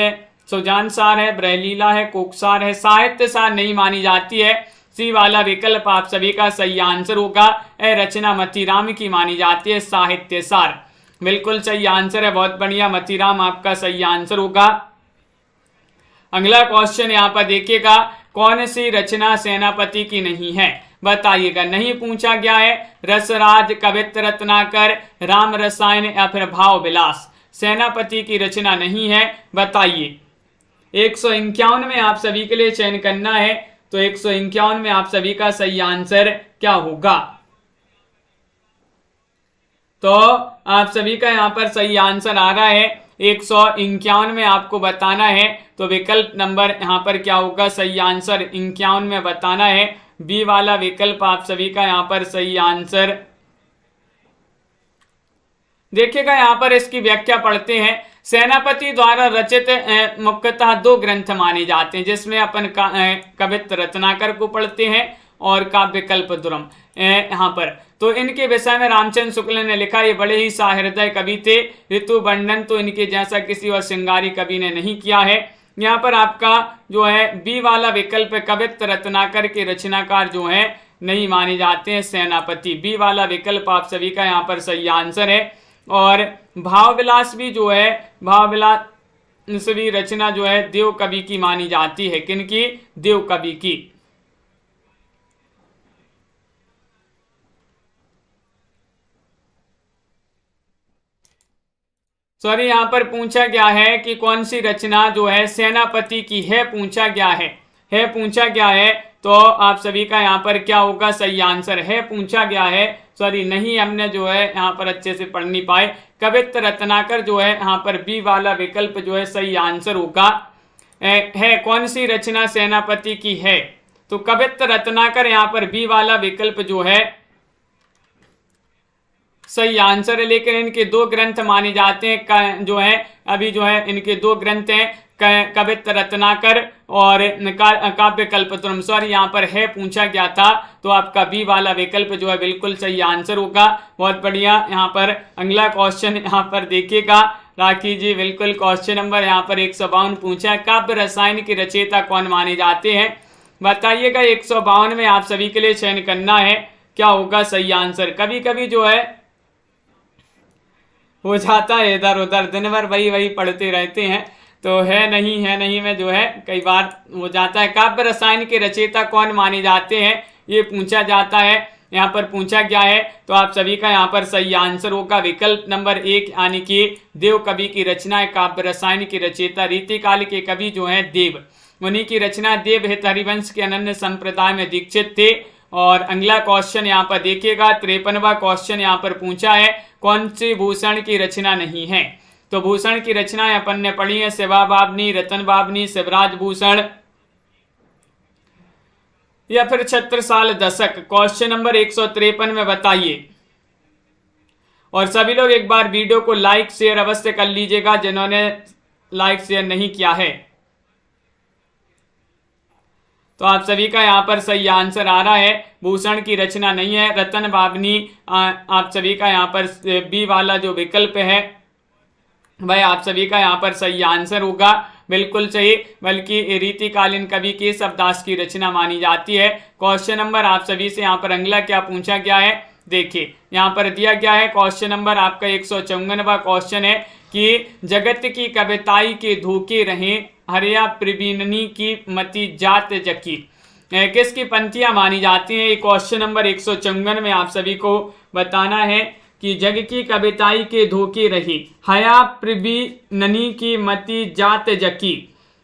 सुजान सार है, ब्रहलीला है, कोकसार है, साहित्य सार नहीं मानी जाती है। सी वाला विकल्प आप सभी का सही आंसर होगा। रचना मतीराम की मानी जाती है, साहित्य सार बिल्कुल सही आंसर है। बहुत बढ़िया, मतीराम आपका सही आंसर होगा। अगला क्वेश्चन यहाँ पर देखिएगा, कौन सी रचना सेनापति की नहीं है, बताइएगा। नहीं पूछा गया है। रसराज, कवित्र रत्नाकर, राम रसायन या फिर भाव विलास, सेनापति की रचना नहीं है, बताइए। 151 में आप सभी के लिए चयन करना है, तो 151 में आप सभी का सही आंसर क्या होगा? तो आप सभी का यहाँ पर सही आंसर आ रहा है 151 में आपको बताना है, तो विकल्प नंबर यहाँ पर क्या होगा सही आंसर 51 में बताना है। बी वाला विकल्प आप सभी का यहाँ पर सही आंसर। देखिएगा यहाँ पर इसकी व्याख्या पढ़ते हैं। सेनापति द्वारा रचित मुख्यतः 2 ग्रंथ माने जाते हैं, जिसमें अपन कवित्त रत्नाकर को पढ़ते हैं और काव्य कल्पद्रुम यहाँ पर। तो इनके विषय में रामचंद्र शुक्ल ने लिखा, ये बड़े ही सहृदय कवि थे। ऋतु वर्णन तो इनके जैसा किसी और श्रृंगारी कवि ने नहीं किया है। यहाँ पर आपका जो है बी वाला विकल्प कवित्त रत्नाकर के रचनाकार जो है नहीं माने जाते हैं, सेनापति। बी वाला विकल्प आप सभी का यहाँ पर सही आंसर है। और भावविलास भी जो है, भावविलास भी रचना जो है देव कवि की मानी जाती है। किनकी? देव कवि की। सॉरी, यहाँ पर पूछा गया है कि कौन सी रचना जो है सेनापति की है, पूछा गया है पूछा गया है। तो आप सभी का यहाँ पर क्या होगा सही आंसर? है पूछा गया है, सॉरी नहीं, हमने जो है यहाँ पर अच्छे से पढ़ नहीं पाए। कवित्त रत्नाकर जो है यहाँ पर बी वाला विकल्प जो है सही आंसर होगा। है कौन सी रचना सेनापति की है? तो कवित्त रत्नाकर यहाँ पर बी वाला विकल्प जो है सही आंसर है। लेकिन इनके 2 ग्रंथ माने जाते हैं, जो है अभी जो है इनके 2 ग्रंथ हैं, कवित्त रत्नाकर और काव्य कल्पद्रुम। सॉरी, यहाँ पर है पूछा गया था, तो आपका बी वाला विकल्प जो है बिल्कुल सही आंसर होगा। बहुत बढ़िया। यहाँ पर अगला क्वेश्चन यहाँ पर देखिएगा राखी जी, बिल्कुल क्वेश्चन नंबर यहाँ पर 152 पूछा है, काव्य रसायन के रचयिता कौन माने जाते हैं, बताइएगा। 152 में आप सभी के लिए चयन करना है, क्या होगा सही आंसर। कभी कभी जो है हो जाता है इधर उधर, दिन भर वही पढ़ते रहते हैं, तो है नहीं में जो है कई बार हो जाता है। काव्य रसायन के रचयिता कौन माने जाते हैं, ये पूछा जाता है, यहाँ पर पूछा गया है। तो आप सभी का यहाँ पर सही आंसर होगा विकल्प नंबर 1, यानी कि देव कवि की रचना है काव्य रसायन की रचयिता। रीतिकाल के कवि जो है देव, उन्हीं की रचना देव हित हरिवंश के अनन्य संप्रदाय में दीक्षित थे। और अगला क्वेश्चन यहाँ पर देखिएगा, 53वां क्वेश्चन यहाँ पर पूछा है, कौन सी भूषण की रचना नहीं है। तो भूषण की रचना अपन ने पढ़ी है, शिवा बाबनी, रतन बाबनी, शिवराज भूषण या फिर छत्रसाल दशक। क्वेश्चन नंबर 153 में बताइए। और सभी लोग एक बार वीडियो को लाइक शेयर अवश्य कर लीजिएगा, जिन्होंने लाइक शेयर नहीं किया है। तो आप सभी का यहाँ पर सही आंसर आ रहा है, भूषण की रचना नहीं है। रतन बाबनी आप सभी का यहाँ पर बी वाला जो विकल्प है भाई आप सभी का यहाँ पर सही आंसर होगा, बिल्कुल सही। बल्कि रीतिकालीन कवि केशवदास की रचना मानी जाती है। क्वेश्चन नंबर आप सभी से यहाँ पर अगला क्या पूछा गया है, देखिए यहाँ पर दिया गया है। क्वेश्चन नंबर आपका 154वां क्वेश्चन है कि जगत की कविताई के धोखे रहे, हरिया प्रवीणनी की मति जात जकी, किसकी पंक्तियां मानी जाती हैं। क्वेश्चन नंबर 154 में आप सभी को बताना है कि जग की कविताई के धोखे रही, हया प्रभी ननी की मति जात जकी।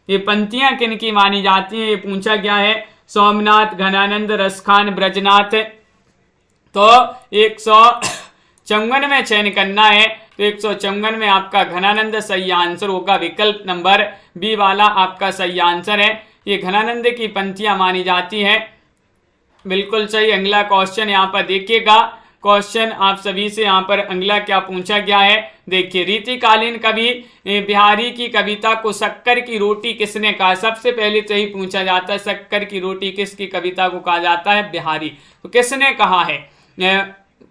ये पंक्तियां किन की मानी जाती हैं, ये पूछा गया है। सोमनाथ, घनानंद, रसखान, ब्रजनाथ। तो 154 में चयन करना है, तो 154 में आपका घनानंद सही आंसर होगा। विकल्प नंबर बी वाला आपका सही आंसर है। ये घनानंद की पंक्तियां मानी जाती हैं, बिल्कुल सही। अगला क्वेश्चन यहाँ पर देखिएगा, क्वेश्चन आप सभी से यहाँ पर अगला क्या पूछा गया है, देखिए। रीतिकालीन कवि बिहारी की कविता को शक्कर की रोटी किसने कहा? सबसे पहले तो ही पूछा जाता है, शक्कर की रोटी किसकी कविता को कहा जाता है? बिहारी। तो किसने कहा है?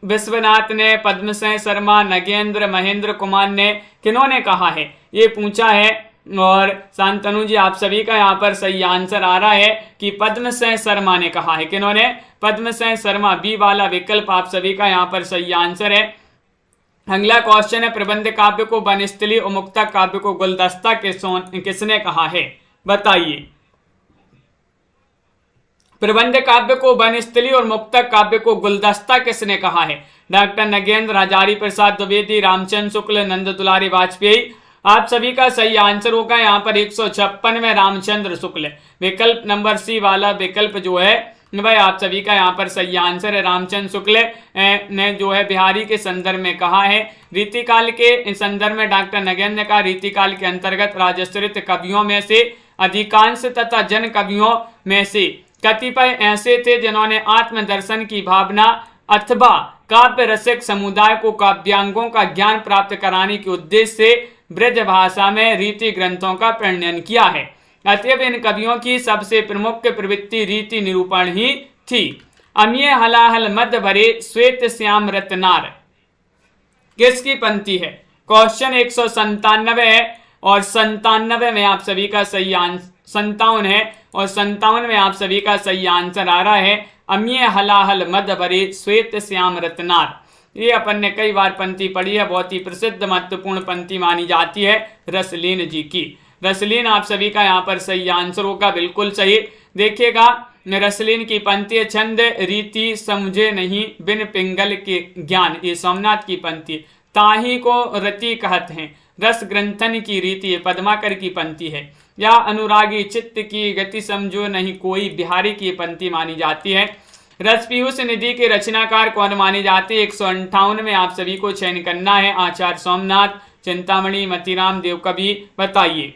विश्वनाथ ने, पद्मसेन शर्मा, नगेंद्र, महेंद्र कुमार ने, किन्होंने कहा है, ये पूछा है। और शांतनु जी आप सभी का यहाँ पर सही आंसर आ रहा है कि पद्मसेन शर्मा ने कहा है। किन्होंने? पद्मसेन शर्मा, बी वाला विकल्प आप सभी का यहाँ पर सही आंसर है। अगला क्वेश्चन है, प्रबंध काव्य को बनस्थली और मुक्तक काव्य को गुलदस्ता किसने कहा है? बताइए। प्रबंध काव्य को बनस्थली और मुक्तक काव्य को गुलदस्ता किसने कहा है? डॉक्टर नगेंद्र, हजारी प्रसाद द्विवेदी, रामचंद्र शुक्ल, नंद दुलारी वाजपेयी। आप सभी का सही आंसर होगा यहाँ पर 156 में रामचंद्र शुक्ल। विकल्प नंबर सी वाला विकल्प जो है भाई आप सभी का यहाँ पर सही आंसर है। रामचंद्र शुक्ल ने जो है बिहारी के संदर्भ में कहा है। रीतिकाल के संदर्भ में डॉक्टर नगेंद्र ने कहा, रीतिकाल के अंतर्गत राजश्रित कवियों में से अधिकांश तथा जन कवियों में से कतिपय ऐसे थे जिन्होंने आत्मदर्शन की भावना अथवा काव्य रसिक समुदाय को काव्यांगों का ज्ञान प्राप्त कराने के उद्देश्य से ब्रज भाषा में रीति ग्रंथों का प्रणयन किया है। अतएव इन कवियों की सबसे प्रमुख प्रवृत्ति रीति निरूपण ही थी। अमीय हलाहल मद भरे श्वेत श्याम रत्नार किसकी पंक्ति है? क्वेश्चन 197 है और 97 में आप सभी का सही आंसर 57 है और 57 में आप सभी का सही आंसर आ रहा है अमीय हलाहल मद भरे श्वेत श्याम रत्नार। ये अपन ने कई बार पंक्ति पढ़ी है, बहुत ही प्रसिद्ध महत्वपूर्ण पंक्ति मानी जाती है रसलीन जी की। रसलीन आप सभी का यहाँ पर सही आंसर होगा, बिल्कुल सही। देखिएगा रसलीन की पंक्ति, छंद रीति समझे नहीं बिन पिंगल के ज्ञान, ये सोमनाथ की पंक्ति। ताही को रति कहत हैं, रस ग्रंथन की रीति, पद्माकर की पंक्ति है। या अनुरागी चित्त की गति समझो नहीं कोई, बिहारी की पंक्ति मानी जाती है। रसपीयूष निधि के रचनाकार कौन माने जाते हैं? 158 में आप सभी को चयन करना है। आचार्य सोमनाथ, चिंतामणि, मतीराम, देवकवि। बताइए,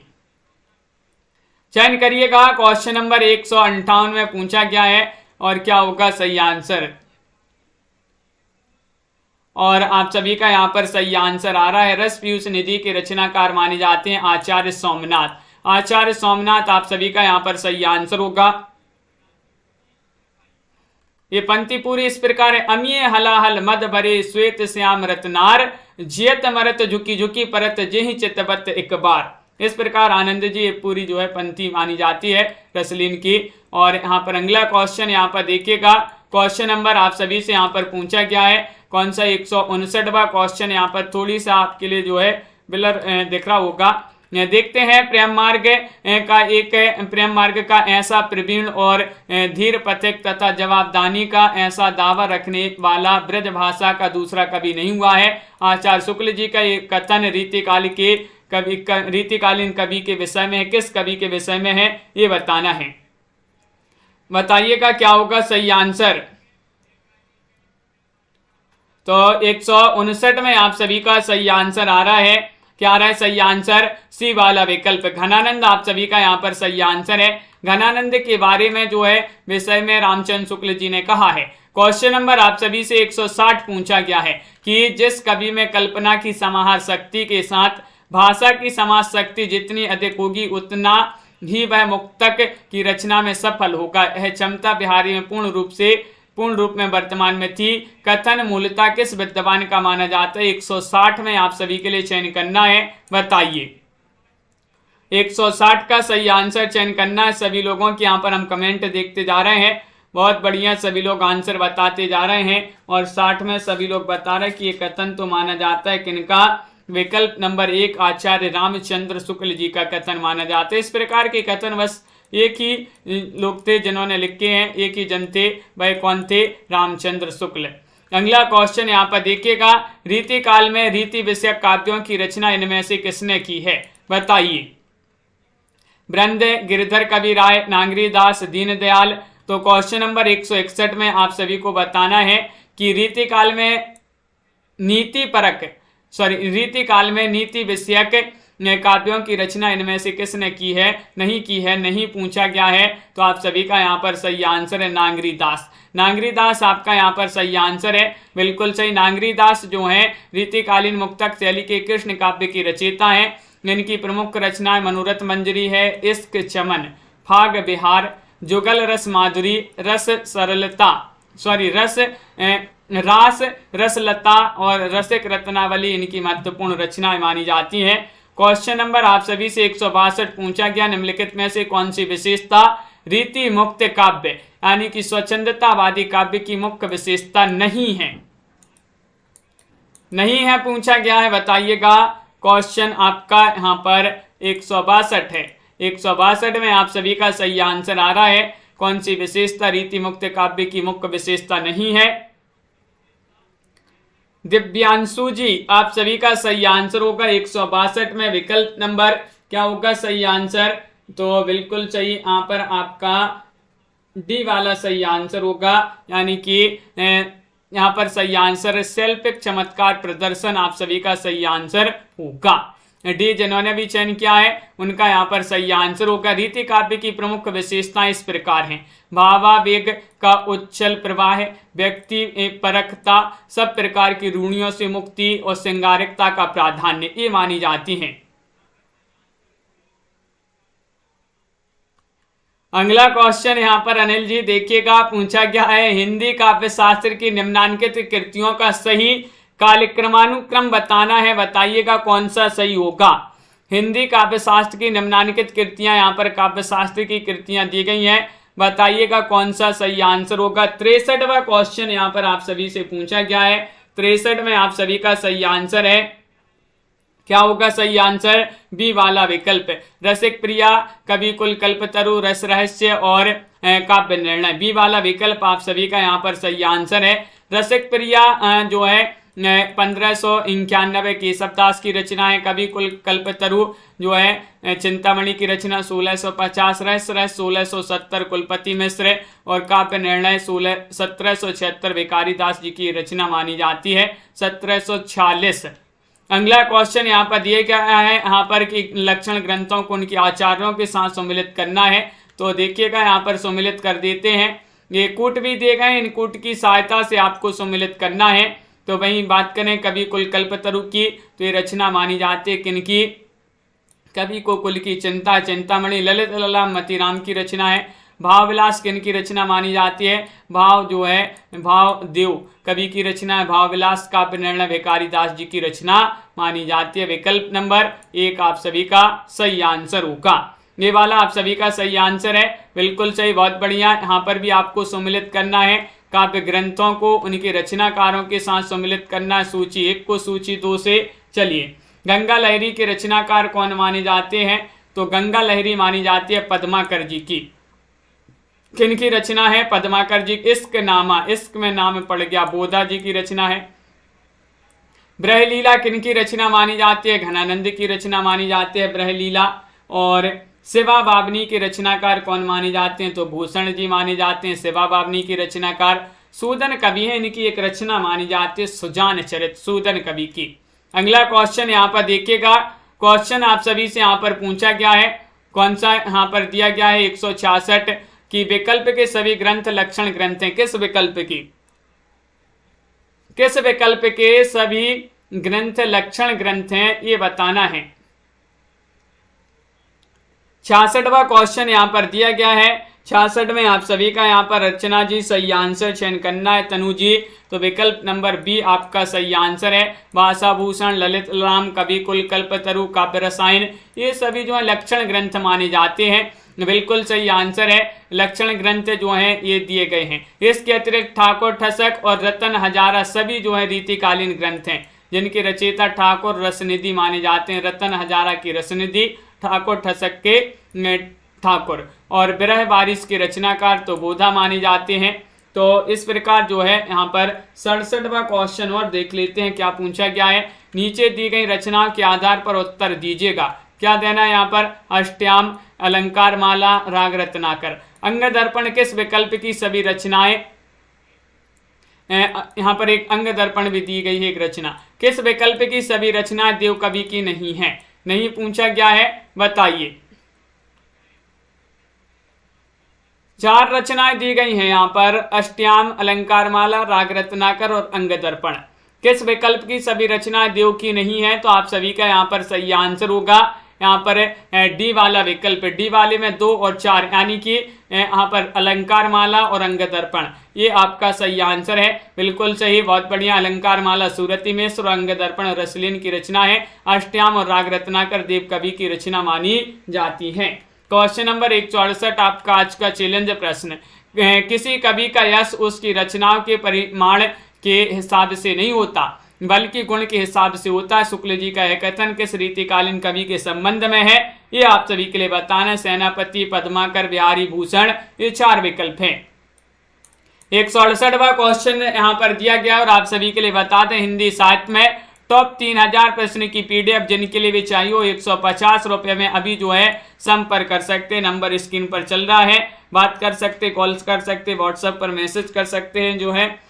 चयन करिएगा। क्वेश्चन नंबर 158 में पूछा गया है और क्या होगा सही आंसर? और आप सभी का यहाँ पर सही आंसर आ रहा है, रसपीयूष निधि के रचनाकार माने जाते हैं आचार्य सोमनाथ। आचार्य सोमनाथ आप सभी का यहाँ पर सही आंसर होगा। ये पंक्ति पूरी इस प्रकार है, अमीय हलाहल मद भरे श्वेत श्याम रत्नार, जियत मरत झुकी झुकी परत जेहि चितवत एक बार। इस प्रकार आनंद जी ये पूरी जो है पंक्ति मानी जाती है रसलीन की। और यहाँ पर अगला क्वेश्चन यहाँ पर देखिएगा, क्वेश्चन नंबर आप सभी से यहाँ पर पूछा गया है कौन सा? 159वां क्वेश्चन यहाँ पर थोड़ी सा आपके लिए जो है बिलर दिख रहा होगा। देखते हैं, प्रेम मार्ग का ऐसा प्रवीण और धीर पथिक तथा जवाबदानी का ऐसा दावा रखने वाला ब्रज भाषा का दूसरा कवि नहीं हुआ है। आचार्य शुक्ल जी का ये कथन रीतिकालीन कवि के विषय में है। किस कवि के विषय में है ये बताना है। बताइएगा क्या होगा सही आंसर। तो 159 में आप सभी का सही आंसर आ रहा है। क्या आ रहा है सही आंसर? सी वाला विकल्प घनानंद आप सभी का यहाँ पर सही आंसर है। घनानंद के बारे में जो है विषय में रामचंद्र शुक्ल जी ने कहा है। क्वेश्चन नंबर आप सभी से 160 पूछा गया है कि जिस कवि में कल्पना की समाहार शक्ति के साथ भाषा की समाज शक्ति जितनी अधिक होगी उतना ही वह मुक्तक की रचना में सफल होगा। यह क्षमता बिहारी में पूर्ण रूप में वर्तमान में थी। कथन मूलतः किस विद्वान का माना जाता है? 160 में आप सभी के लिए चयन करना है। बताइए, 160 का सही आंसर चयन करना है। सभी लोगों के यहाँ पर हम कमेंट देखते जा रहे हैं, बहुत बढ़िया, सभी लोग आंसर बताते जा रहे हैं। और 60 में सभी लोग बता रहे हैं कि ये कथन तो माना जाता है किनका? विकल्प नंबर 1 आचार्य रामचंद्र शुक्ल जी का कथन माना जाता है। इस प्रकार के कथन बस एक ही लोग थे जिन्होंने लिखे हैं, एक ही जन थे, वह कौन थे? रामचंद्र शुक्ल। अगला क्वेश्चन यहाँ पर देखिएगा, रीति काल में रीति विषयक काव्यों की रचना इनमें से किसने की है, बताइए। बृंद, गिरधर कवि राय, नांगरी दास, दीनदयाल। तो क्वेश्चन नंबर 161 में आप सभी को बताना है कि रीति काल में नीति विषयक काव्यों की रचना इनमें से किसने की है, नहीं पूछा गया है। तो आप सभी का यहाँ पर सही आंसर है नांगरी दास। नांगरी दास आपका यहाँ पर सही आंसर है, बिल्कुल सही। नांगरी दास जो है रीतिकालीन मुक्तक शैली के कृष्ण काव्य की रचयिता है। इनकी प्रमुख रचनाएं मनोरथ मंजरी है, इश्क चमन, फाग बिहार, जुगल रस माधुरी, रास रसलता और रसिक रत्नावली इनकी महत्वपूर्ण रचनाएं मानी जाती हैं। क्वेश्चन नंबर आप सभी से 162 पूछा गया, निम्नलिखित में से कौन सी विशेषता रीति मुक्त काव्य यानी कि स्वच्छंदतावादी काव्य की मुख्य विशेषता नहीं है पूछा गया है, बताइएगा। क्वेश्चन आपका यहाँ पर 162 है। 162 में आप सभी का सही आंसर आ रहा है, कौन सी विशेषता रीति मुक्त काव्य की मुख्य विशेषता नहीं है। दिव्यांशु जी, आप सभी का सही आंसर होगा 162 में विकल्प नंबर क्या होगा सही आंसर, तो बिल्कुल सही यहाँ पर आपका डी वाला सही आंसर होगा, यानी कि यहाँ पर सही आंसर शैल्पिक चमत्कार प्रदर्शन आप सभी का सही आंसर होगा। डी जिन्होंने भी चयन किया है उनका यहाँ पर सही आंसर होगा। रीति काव्य की प्रमुख विशेषताएं इस प्रकार हैं, भावावेग का उच्छल प्रवाह, व्यक्ति परकता, सब प्रकार की रूढ़ियों से मुक्ति और श्रृंगारिकता का प्राधान्य, ये मानी जाती हैं। अगला क्वेश्चन यहाँ पर अनिल जी देखिएगा, पूछा गया है हिंदी काव्य शास्त्र की निम्नांकित कृतियों का सही कालक्रमानुक्रम बताना है, बताइएगा कौन सा सही होगा। हिंदी काव्य शास्त्र की निम्नांकित कृतियां, यहाँ पर काव्य शास्त्र की कृतियां दी गई हैं, बताइएगा कौन सा सही आंसर होगा। 63वां क्वेश्चन यहाँ पर आप सभी से पूछा गया है, 63 में आप सभी का सही आंसर है, क्या होगा सही आंसर, बी वाला विकल्प। रसिक प्रिया, कवि कुल कल्पतरु, रस रहस्य और काव्य निर्णय, बी वाला विकल्प आप सभी का यहाँ पर सही आंसर है। रसिक प्रिया जो है 1591 केशवदास की रचना है। कवि कुल कल्पतरु जो है चिंतामणि की रचना 1650, रहस्य 1670 कुलपति मिश्र और काव्य निर्णय 1776 भिखारी दास जी की रचना मानी जाती है 1746। अगला क्वेश्चन यहाँ पर दिए गया है, यहाँ पर कि लक्षण ग्रंथों को उनके आचार्यों के साथ सम्मिलित करना है, तो देखिएगा यहाँ पर सम्मिलित कर देते हैं। ये कूट भी दिए गए, इन कूट की सहायता से आपको सम्मिलित करना है। तो वहीं बात करें कवि कुल कल्पतरु की, तो ये रचना मानी जाती है किनकी, कवि को कुल की चिंता, चिंतामणि, ललित ललाम मतीराम की रचना है। भाव विलास किनकी रचना मानी जाती है, भाव जो है भाव देव कवि की रचना है। भाव विलास काव्य निर्णय भिखारी दास जी की रचना मानी जाती है। विकल्प नंबर 1 आप सभी का सही आंसर होगा, ये वाला आप सभी का सही आंसर है, बिल्कुल सही, बहुत बढ़िया। यहाँ पर भी आपको सम्मिलित करना है, काव्य ग्रंथों को उनके रचनाकारों के साथ सम्मिलित करना है। सूची 1 को सूची 2 से चलिए। गंगा लहरी के रचनाकार कौन माने जाते हैं, तो गंगा लहरी मानी जाती है पद्माकर जी की। किनकी रचना है, पद्माकर जी। इश्क नामा, इश्क में नाम पड़ गया, बोधा जी की रचना है। ब्रहलीला किनकी रचना मानी जाती है, घनानंद की रचना मानी जाती है ब्रहलीला। और शिवा बावनी के रचनाकार कौन माने जाते हैं, तो भूषण जी माने जाते हैं शिवा बावनी की रचनाकार। सूदन कवि है, इनकी एक रचना मानी जाती है सुजान चरित, सूदन कवि की। अगला क्वेश्चन यहाँ पर देखिएगा, क्वेश्चन आप सभी से यहाँ पर पूछा गया है, कौन सा यहाँ पर दिया गया है 166 कि विकल्प के सभी ग्रंथ लक्षण ग्रंथ हैं। किस विकल्प की, किस विकल्प के सभी ग्रंथ लक्षण ग्रंथ हैं, ये बताना है। 66वां क्वेश्चन यहाँ पर दिया गया है। 66 में आप सभी का यहाँ पर अर्चना जी सही आंसर चयन करना है, तनु जी, तो विकल्प नंबर बी आपका सही आंसर है। भाषाभूषण, ललित राम, कवि कुल कल्पतरु, काव्य रसायन, ये सभी जो है लक्षण ग्रंथ माने जाते हैं, बिल्कुल सही आंसर है। लक्षण ग्रंथ जो हैं ये दिए गए हैं। इसके अतिरिक्त ठाकुर ठसक और रतन हजारा सभी जो है रीतिकालीन ग्रंथ हैं, जिनके रचयिता ठाकुर रसनिधि माने जाते हैं। रतन हजारा की रसनिधि, ठाकुर ठसक के ठाकुर, और विरह बारिश के रचनाकार तो बोधा माने जाते हैं। तो इस प्रकार जो है यहाँ पर 67वां क्वेश्चन और देख लेते हैं क्या पूछा गया है। नीचे दी गई रचनाओं के आधार पर उत्तर दीजिएगा। क्या देना है यहाँ पर? अष्टयाम, अलंकार माला, राग रत्नाकर। अंग दर्पण किस विकल्प की सभी रचनाएं? यहाँ पर एक अंग दर्पण भी दी गई है एक रचना। किस विकल्प की सभी रचनाएं देव कवि की नहीं है? नहीं पूछा गया है, बताइए। 4 रचनाएं दी गई हैं यहाँ पर, अष्टयाम, अलंकार माला, राग रत्नाकर और अंग दर्पण। किस विकल्प की सभी रचनाएं देव की नहीं है? तो आप सभी का यहाँ पर सही आंसर होगा यहाँ पर डी वाला विकल्प। डी वाले में 2 और 4 यानी कि यहाँ पर अलंकार माला और अंग दर्पण, ये आपका सही आंसर है। बिल्कुल सही, बहुत बढ़िया। अलंकार माला सूरती मिश्र और अंग दर्पण रसलीन की रचना है। अष्टयाम और राग रत्नाकर देव कवि की रचना मानी जाती है। क्वेश्चन नंबर 164 आपका आज का चैलेंज प्रश्न। किसी कवि का यश उसकी रचनाओं के परिमाण के हिसाब से नहीं होता बल्कि गुण के हिसाब से होता है। शुक्ल जी का यह कथन किस रीतिकालीन कवि के संबंध में है? ये आप सभी के लिए बताना। सेनापति, पद्माकर, बिहारी भूषण, ये 4 विकल्प हैं। 168वां क्वेश्चन यहाँ पर दिया गया और आप सभी के लिए बता दें, हिंदी साहित्य में टॉप 3000 प्रश्न की पीडीएफ जिनके लिए भी चाहिए 150 रुपये में अभी जो है संपर्क कर सकते हैं। नंबर स्क्रीन पर चल रहा है, बात कर सकते, कॉल्स कर सकते, व्हाट्सएप पर मैसेज कर सकते हैं। जो है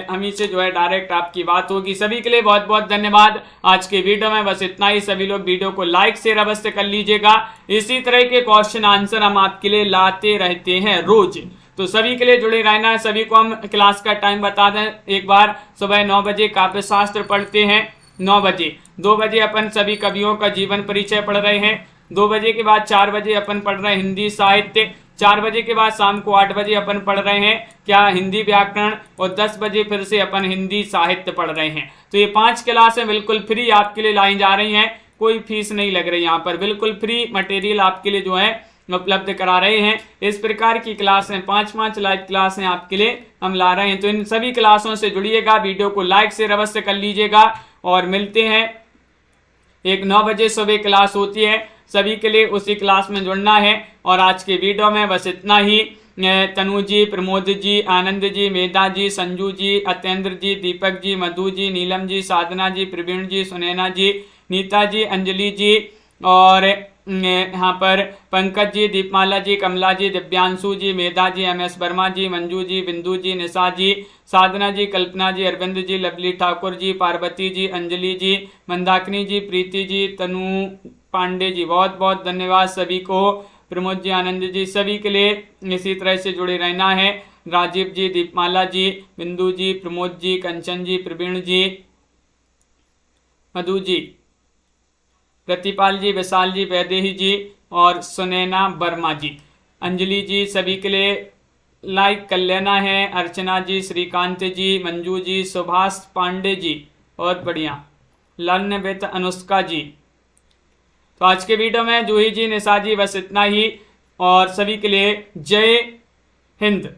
हमी से जो है डायरेक्ट आपकी बात होगी। सभी के लिए बहुत बहुत धन्यवाद। आज के वीडियो में बस इतना ही। सभी लोग वीडियो को लाइक शेयर अवश्य कर लीजिएगा। इसी तरह के क्वेश्चन आंसर हम आपके लिए लाते रहते हैं रोज, तो सभी के लिए जुड़े रहना है। सभी को हम क्लास का टाइम बता दें एक बार। सुबह 9 बजे काव्य शास्त्र पढ़ते हैं, 9 बजे। 2 बजे अपन सभी कवियों का जीवन परिचय पढ़ रहे हैं। 2 बजे के बाद 4 बजे अपन पढ़ रहे हैं हिंदी साहित्य। 4 बजे के बाद शाम को 8 बजे अपन पढ़ रहे हैं क्या? हिंदी व्याकरण। और 10 बजे फिर से अपन हिंदी साहित्य पढ़ रहे हैं। तो ये 5 क्लासें बिल्कुल फ्री आपके लिए लाई जा रही हैं, कोई फीस नहीं लग रही। यहाँ पर बिल्कुल फ्री मटेरियल आपके लिए जो है उपलब्ध करा रहे हैं। इस प्रकार की क्लासें 5-5 लाइव क्लासें आपके लिए हम ला रहे हैं। तो इन सभी क्लासों से जुड़िएगा, वीडियो को लाइक शेयर अवश्य कर लीजिएगा। और मिलते हैं एक 9 बजे सुबह क्लास होती है, सभी के लिए उसी क्लास में जुड़ना है। और आज के वीडियो में बस इतना ही। तनु जी, प्रमोद जी, आनंद जी, मेधा जी, संजू जी, अतेंद्र जी, दीपक जी, मधु जी, नीलम जी, साधना जी, प्रवीण जी, सुनैना जी, नीता जी, अंजलि जी, और यहाँ पर पंकज जी, दीपमाला जी, कमला जी, दिव्यांशु जी, मेधा जी, MS वर्मा जी, मंजू जी, बिंदु जी, निशा जी, साधना जी, कल्पना जी, अरविंद जी, लवली ठाकुर जी, पार्वती जी, अंजलि जी, मंदाकिनी जी, प्रीति जी, तनु पांडे जी, बहुत बहुत धन्यवाद सभी को। प्रमोद जी, आनंद जी, सभी के लिए इसी तरह से जुड़े रहना है। राजीव जी, दीपमाला जी, बिंदु जी, प्रमोद जी, कंचन जी, प्रवीण जी, मधु जी, प्रतिपाल जी, विशाल जी, वैदेही जी और सुनैना वर्मा जी, अंजलि जी, सभी के लिए लाइक कर लेना है। अर्चना जी, श्रीकांत जी, मंजू जी, सुभाष पांडे जी, बहुत बढ़िया। लर्न विद अनुष्का जी। तो आज के वीडियो में जूही जी, निशा जी, बस इतना ही। और सभी के लिए जय हिंद।